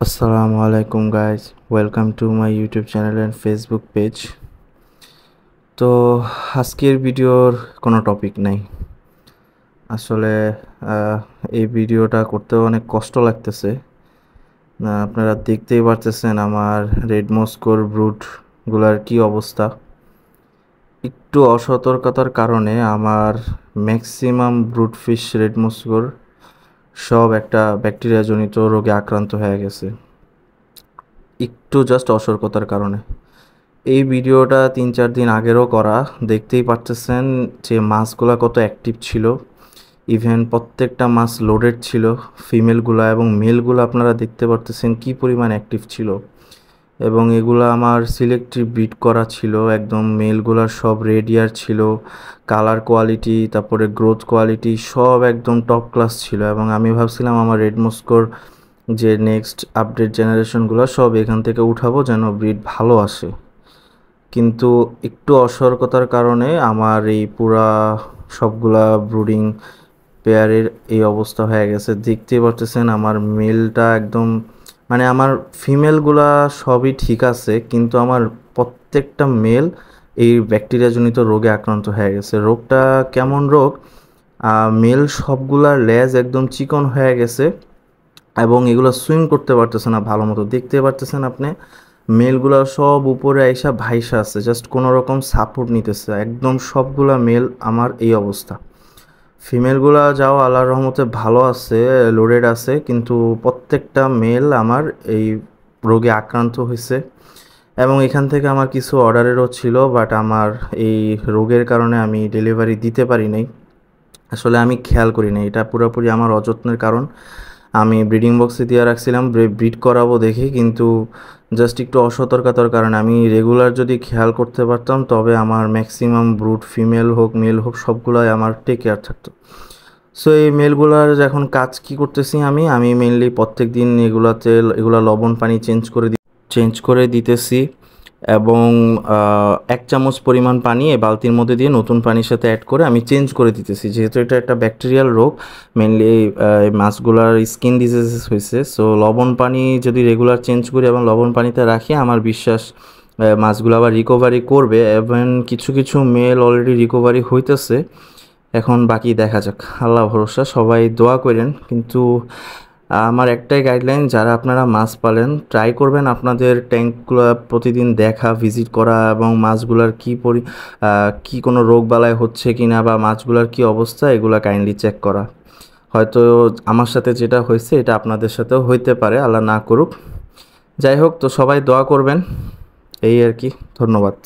আসসালামু আলাইকুম guys, welcome to my YouTube channel and Facebook page. তো আজকের ভিডিওর কোনো টপিক নাই আসলে। এই ভিডিওটা করতেও অনেক কষ্ট লাগতেছে। আপনারা দেখতেই পারতেছেন আমার রেড মস্কোর ব্রুটগুলার কি অবস্থা। একটু অসতর্কতার কারণে আমার ম্যাক্সিমাম ব্রুট ফিশ রেড মস্কোর সব একটা ব্যাকটেরিয়াজনিত রোগে আক্রান্ত হয়ে গেছে, একটু জাস্ট অসতর্কতার কারণে। এই ভিডিওটা 3-4 দিন আগেরও করা, দেখতেই পারতেছেন যে মাছগুলা কত অ্যাক্টিভ ছিল। ইভেন প্রত্যেকটা মাছ লোডেড ছিল, ফিমেলগুলা এবং মেলগুলো আপনারা দেখতে পারতেছেন কি পরিমাণ অ্যাক্টিভ ছিল। এবং এগুলা আমার সিলেক্টিভ ব্রিড করা ছিল, একদম মেলগুলার সব রেডিয়ার ছিল, কালার কোয়ালিটি তারপরে গ্রোথ কোয়ালিটি সব একদম টপ ক্লাস ছিল। এবং আমি ভাবছিলাম আমার রেড মস্কোর যে নেক্সট আপডেট জেনারেশনগুলো সব এখান থেকে উঠাবো যেন ব্রিড ভালো আসে, কিন্তু একটু অসতর্কতার কারণে আমার এই পুরা সবগুলা ব্রুডিং পেয়ারের এই অবস্থা হয়ে গেছে। দেখতেই পারতেছেন আমার মেলটা একদম, মানে আমার ফিমেলগুলা সবই ঠিক আছে, কিন্তু আমার প্রত্যেকটা মেল এই ব্যাকটেরিয়াজনিত রোগে আক্রান্ত হয়ে গেছে। রোগটা কেমন রোগ? মেল সবগুলার লেজ একদম চিকন হয়ে গেছে এবং এগুলো সুইম করতে পারতেছে না ভালো মতো। দেখতে পারতেছেন আপনি মেলগুলো সব উপরে আইসা ভাইসা আছে, জাস্ট কোনো রকম সাপোর্ট নিতেছে। একদম সবগুলা মেল আমার এই অবস্থা। ফিমেলগুলা যাও আল্লাহর রহমতে ভালো আছে, লোডেড আছে, কিন্তু প্রত্যেকটা মেল আমার এই রোগে আক্রান্ত হয়েছে। এবং এখান থেকে আমার কিছু অর্ডারেরও ছিল, বাট আমার এই রোগের কারণে আমি ডেলিভারি দিতে পারি নাই। আসলে আমি খেয়াল করি নাই, এটা পুরোপুরি আমার অযত্নের কারণ। আমি ব্রিডিং বক্সে দিয়ে রাখছিলাম ব্রিড করাবো দেখি, কিন্তু জাস্ট একটু অসতর্কতার কারণে আমি রেগুলার যদি খেয়াল করতে পারতাম তবে আমার ম্যাক্সিমাম ব্রুড ফিমেল হোক মেল হোক সবগুলোই আমার টেক কেয়ার থাকতো। সো এই মেলগুলার এখন কাজ কি করতেছি আমি মেনলি প্রত্যেক দিন এগুলা লবণ পানি চেঞ্জ করে দিতেছি। এবং 1 চামচ পরিমাণ পানি এই বালতির মধ্যে দিয়ে নতুন পানির সাথে অ্যাড করে আমি চেঞ্জ করে দিতেছি, যেহেতু এটা একটা ব্যাকটেরিয়াল রোগ। মেনলি মাছগুলার স্কিন ডিজিজেস হয়েছে। সো লবণ পানি যদি রেগুলার চেঞ্জ করি এবং লবণ পানিতে রাখি, আমার বিশ্বাস মাছগুলো আবার রিকভারি করবে। এবং কিছু কিছু মেল অলরেডি রিকভারি হইতেছে, এখন বাকি দেখা যাক, আল্লাহ ভরসা। সবাই দোয়া করেন। কিন্তু আমার একটাই গাইডলাইন, যারা আপনারা মাছ পালেন ট্রাই করবেন আপনাদের ট্যাঙ্কগুলো প্রতিদিন দেখা, ভিজিট করা এবং মাছগুলার কি কোনো রোগ বালাই হচ্ছে কি না বা মাছগুলার কি অবস্থা এগুলো কাইন্ডলি চেক করা। হয়তো আমার সাথে যেটা হয়েছে এটা আপনাদের সাথেও হইতে পারে, আল্লাহ না করুক। যাই হোক, তো সবাই দোয়া করবেন, এই আর কি। ধন্যবাদ।